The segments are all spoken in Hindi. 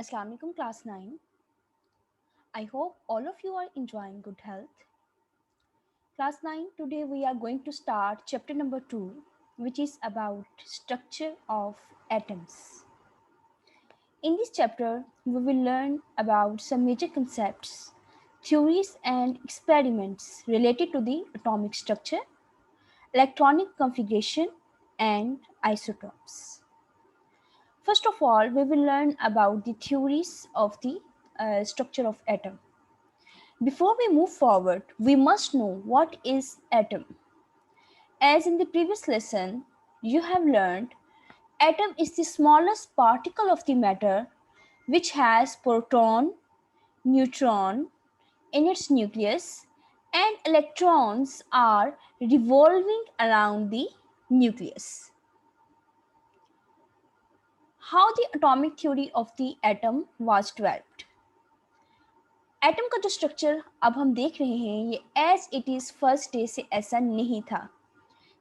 Assalamu alaikum class 9. I hope all of you are enjoying good health. Class 9, today we are going to start chapter number 2, which is about structure of atoms. In this chapter, we will learn about some major concepts, theories and experiments related to the atomic structure, electronic configuration and isotopes. First of all, we will learn about the theories of the structure of atom. Before we move forward, we must know what is atom. As in the previous lesson, you have learned atom is the smallest particle of the matter which has proton, neutron in its nucleus and electrons are revolving around the nucleus. How the atomic theory of the atom was developed. Atom का जो स्ट्रक्चर अब हम देख रहे हैं ये as it is first day से ऐसा नहीं था.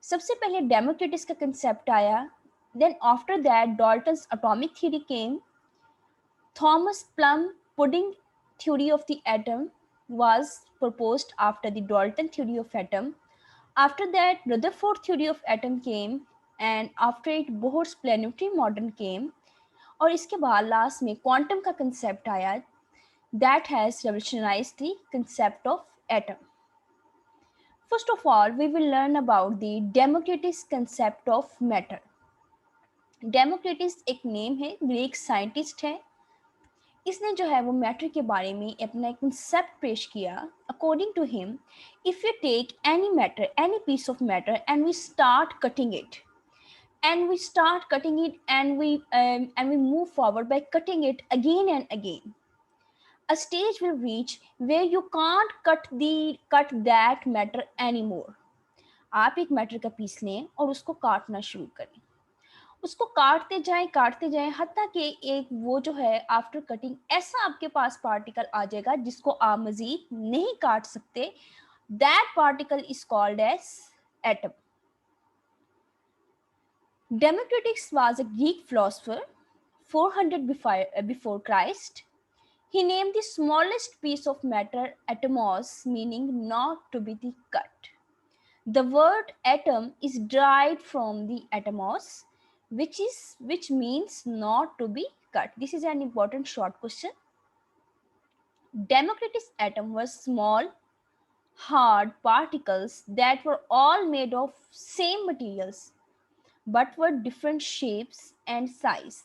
सबसे पहले डेमोक्रिटस का कंसेप्ट आया, then after that Dalton's atomic theory came. Thomas plum pudding theory of the atom was proposed after the Dalton theory of atom. After that, Rutherford theory of atom came, and after it Bohr's planetary model came. और इसके बाद लास्ट में क्वांटम का कंसेप्ट आया that has revolutionized the concept of atom. First of all, we will learn about the Democritus concept of matter. Democritus एक नेम है, ग्रीक साइंटिस्ट है. इसने जो है वो मैटर के बारे में अपना एक कंसेप्ट पेश किया. According to him, if you take any matter, any piece of matter and we start cutting it and we move forward by cutting it again and again, a stage will reach where you can't cut that matter anymore. आप एक मैटर का पीस लें और उसको काटना शुरू करें, उसको काटते जाएं हत्ता कि एक वो जो है आफ्टर कटिंग ऐसा आपके पास पार्टिकल आ जाएगा जिसको आप मजीद नहीं काट सकते. That particle is called as atom. Democritus was a Greek philosopher 400 before Christ. He named the smallest piece of matter atomos, meaning not to be the cut. The word atom is derived from the atomos, which means not to be cut. This is an important short question. Democritus' atom was small, hard particles that were all made of same materials but were different shapes and size.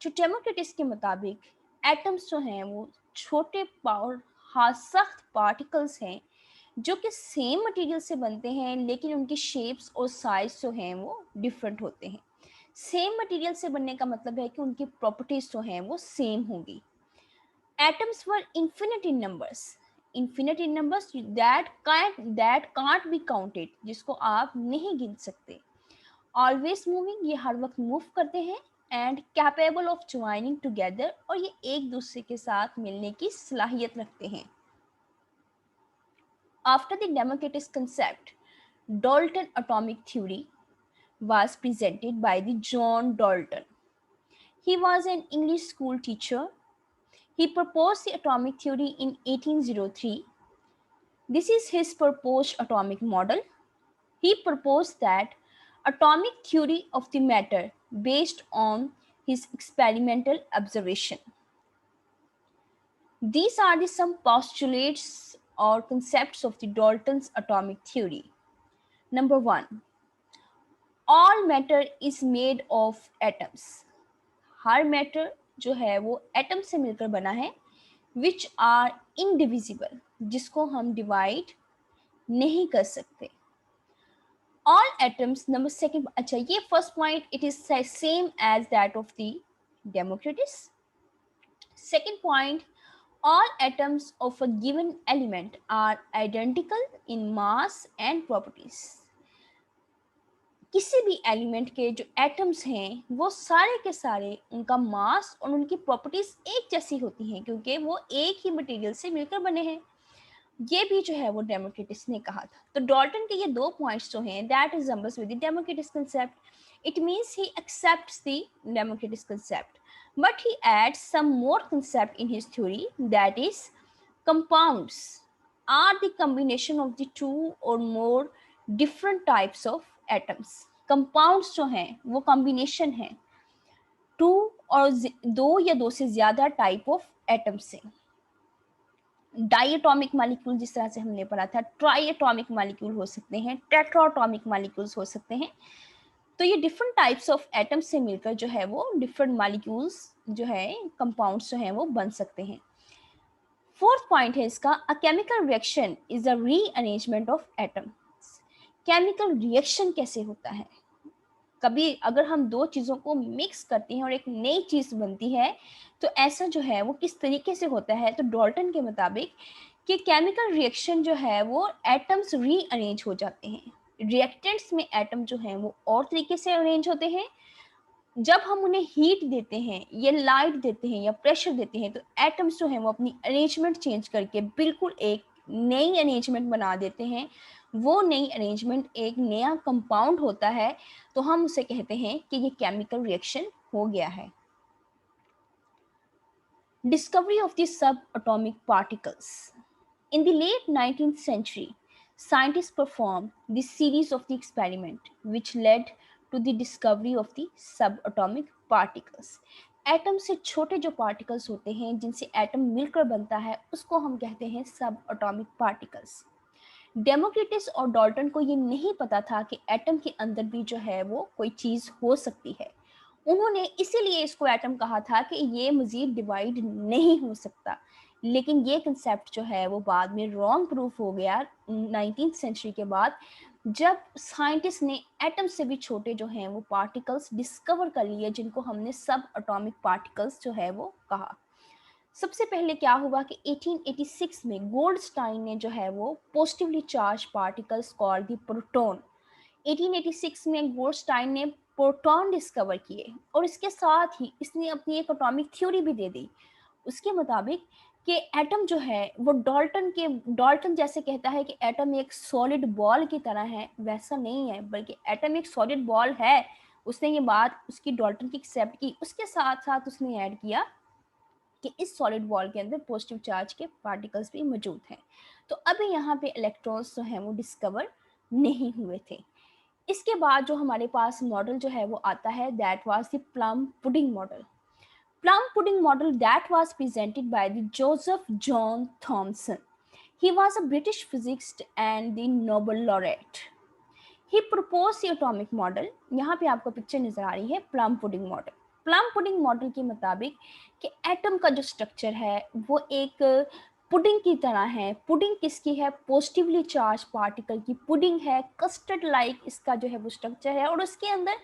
जो डेमोक्रिटस के मुताबिक एटम्स जो हैं वो छोटे और सख्त पार्टिकल्स हैं जो कि सेम मटेरियल से बनते हैं, लेकिन उनकी शेप्स और साइज जो हैं वो डिफरेंट होते हैं. सेम मटेरियल से बनने का मतलब है कि उनकी प्रॉपर्टीज जो हैं वो सेम होंगी. Atoms were infinite in numbers that can't be counted, जिसको आप नहीं गिन सकते. ऑलवेज मूविंग, ये हर वक्त मूव करते हैं. And capable of joining together, और ये एक दूसरे के साथ मिलने की सलाहियत रखते हैं. After the Democritus concept, Dalton atomic theory was presented by the John Dalton. He was an English school teacher. He proposed the atomic theory in 1803. This is his proposed atomic model. He proposed that atomic theory of the matter based on his experimental observation. These are some postulates or concepts of the Dalton's atomic theory. Number 1, all matter is made of atoms. Her matter जो है वो एटम से मिलकर बना है, which are indivisible, जिसको हम डिवाइड नहीं कर सकते. All atoms, number second, अच्छा ये first point, it is same as that of the Democritus. Second point, all atoms of a given element are identical in mass and properties. किसी भी एलिमेंट के जो एटम्स हैं वो सारे के सारे उनका मास और उनकी प्रॉपर्टीज एक जैसी होती हैं क्योंकि वो एक ही मटेरियल से मिलकर बने हैं. ये भी जो है वो डेमोक्रिटस ने कहा था. तो डाल्टन के ये दो पॉइंट्स जो हैं that resembles with the Democritus concept. It means he accepts the Democritus concept, But he adds some more concept in his theory, that is, compounds are the combination of the two or more different types of atoms. compounds जो हैं वो combination है टू और दो या दो से ज्यादा टाइप ऑफ एटम से. डाइएटॉमिक मॉलिक्यूल जिस तरह से हमने पढ़ा था, ट्राइएटॉमिक मॉलिक्यूल हो सकते हैं, टेट्राटॉमिक मॉलिक्यूल्स हो सकते हैं. तो ये डिफरेंट टाइप्स ऑफ एटम से मिलकर जो है वो डिफरेंट मॉलिक्यूल्स जो है कंपाउंड्स जो हैं वो बन सकते हैं. फोर्थ पॉइंट है इसका, a chemical reaction is a rearrangement of atoms. Chemical reaction कैसे होता है? कभी अगर हम दो चीज़ों को मिक्स करते हैं और एक नई चीज़ बनती है, तो ऐसा जो है वो किस तरीके से होता है? तो डॉल्टन के मुताबिक कि केमिकल रिएक्शन जो है वो एटम्स रीअरेंज हो जाते हैं. रिएक्टेंट्स में एटम जो हैं वो और तरीके से अरेंज होते हैं. जब हम उन्हें हीट देते हैं या लाइट देते हैं या प्रेशर देते हैं, तो एटम्स जो हैं वो अपनी अरेंजमेंट चेंज करके बिल्कुल एक नई अरेंजमेंट बना देते हैं. वो नई अरेंजमेंट एक नया कंपाउंड होता है, तो हम उसे कहते हैं कि ये केमिकल रिएक्शन हो गया है. Discovery of the subatomic particles. In the late 19th century, scientists performed the series of the experiment which led to the discovery of the subatomic particles. Atom से छोटे जो पार्टिकल्स होते हैं जिनसे एटम मिलकर बनता है, उसको हम कहते हैं सब एटॉमिक पार्टिकल्स. डेमोक्रिटस और डॉल्टन को ये नहीं पता था कि एटम के अंदर भी जो है वो कोई चीज़ हो सकती है. उन्होंने इसीलिए इसको एटम कहा था कि ये मज़ीद डिवाइड नहीं हो सकता. लेकिन ये कंसेप्ट जो है वो बाद में रॉन्ग प्रूफ हो गया 19th सेंचुरी के बाद, जब साइंटिस्ट ने एटम से भी छोटे जो हैं वो पार्टिकल्स डिस्कवर कर लिए, जिनको हमने सब एटॉमिक पार्टिकल्स जो है वो कहा. सबसे पहले क्या हुआ कि 1886 में गोल्डस्टाइन ने जो है वो positively charge particles called the proton. 1886 में गोल्डस्टाइन ने प्रोटॉन डिस्कवर किए और इसके साथ ही इसने अपनी एक एटॉमिक थ्योरी भी दे दी. उसके मुताबिक कि एटम जो है वो डॉल्टन जैसे कहता है कि एटम एक सॉलिड बॉल की तरह है, वैसा नहीं है, बल्कि एटम एक सॉलिड बॉल है. उसने ये बात उसकी डॉल्टन की एक्सेप्ट की. उसके साथ साथ उसने ऐड किया कि इस सॉलिड बॉल के अंदर पॉजिटिव चार्ज के पार्टिकल्स भी मौजूद हैं. तो अभी यहाँ पे इलेक्ट्रॉन्स जो हैं वो डिस्कवर नहीं हुए थे. इसके बाद जो हमारे पास मॉडल जो है वो आता है, that was the plum pudding model. Plum pudding model that was presented by the Joseph John Thomson. He was a British physicist and the Nobel laureate. He proposed the atomic model. यहाँ पे आपको पिक्चर नजर आ रही है plum pudding model. Plum pudding model के मुताबिक कि एटम का जो स्ट्रक्चर है वो एक पुडिंग की तरह है. पुडिंग किसकी है? पॉजिटिवली चार्ज पार्टिकल की पुडिंग है. कस्टर्ड लाइक इसका जो है वो स्ट्रक्चर है और उसके अंदर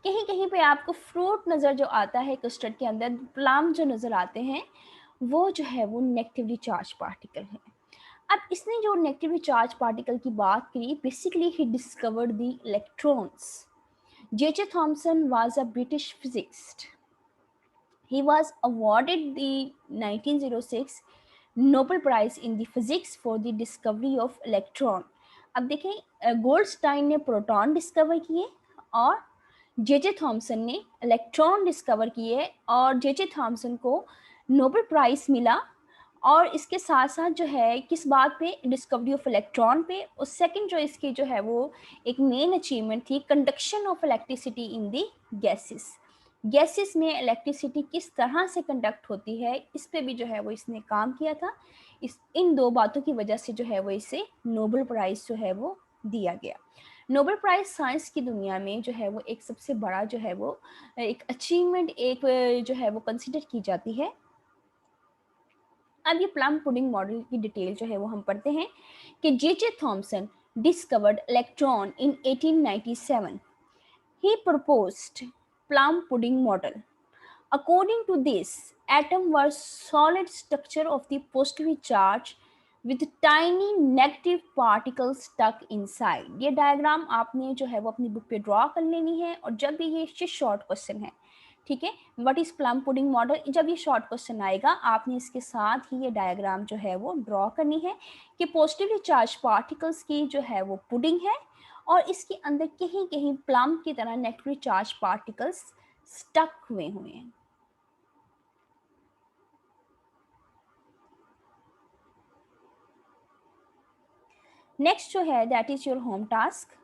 कहीं कहीं पे आपको फ्रूट नज़र जो आता है कस्टर्ड के अंदर, प्लम जो नज़र आते हैं वो जो है वो नेगेटिवली चार्ज पार्टिकल है. अब इसने जो नेगेटिवली चार्ज पार्टिकल की बात करी, basically he discovered the electrons. J.J. Thomson was a British physicist. He was awarded the 1906 Nobel Prize in the Physics for the discovery of electron. अब देखें, गोल्डस्टाइन ने प्रोटॉन डिस्कवर किए और जे थॉमसन ने इलेक्ट्रॉन डिस्कवर किए और जे थॉमसन को नोबेल प्राइज मिला. और इसके साथ साथ जो है किस बात पे? डिस्कवरी ऑफ इलेक्ट्रॉन पे. और सेकंड जो इसकी जो है वो एक मेन अचीवमेंट थी, conduction of electricity in the gases. Gases में इलेक्ट्रिसिटी किस तरह से कंडक्ट होती है, इस पे भी जो है वो इसने काम किया था. इन दो बातों की वजह से जो है वो इसे नोबेल प्राइज जो है वो दिया गया. नोबेल प्राइज साइंस की दुनिया में जो है वो एक सबसे बड़ा जो है वो एक अचीवमेंट एक जो है वो कंसिडर की जाती है. अब ये प्लम पुडिंग मॉडल की डिटेल जो है वो हम पढ़ते हैं कि J Thomson discovered electron in 1897. He proposed plum pudding model. According to this, atom was solid structure of the positively charged with tiny negative particles stuck inside. ये डायग्राम आपने जो है वो अपनी बुक पे ड्रॉ कर लेनी है और जब भी ये शॉर्ट क्वेश्चन है, ठीक है, what is plum pudding model, जब ये शॉर्ट क्वेश्चन आएगा आपने इसके साथ ही ये डायग्राम जो है वो ड्रॉ करनी है कि पॉजिटिवली चार्ज पार्टिकल्स की जो है वो पुडिंग है और इसके अंदर कहीं कहीं प्लम की तरह नेगेटिवली चार्ज पार्टिकल्स स्टक हुए हैं. नेक्स्ट जो है that is your home task.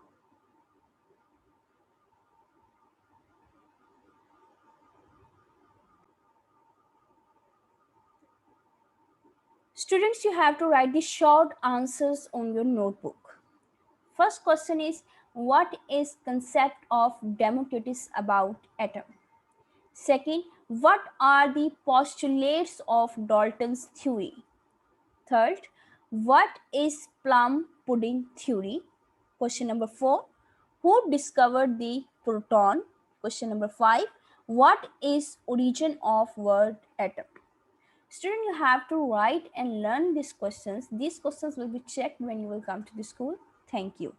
Students, you have to write the short answers on your notebook. First question is, what is concept of Democritus about atom? Second, what are the postulates of Dalton's theory? Third, what is plum pudding theory? Question number 4, who discovered the proton? Question number 5, what is origin of word atom? Student, you have to write and learn these questions. These questions will be checked when you will come to the school. Thank you.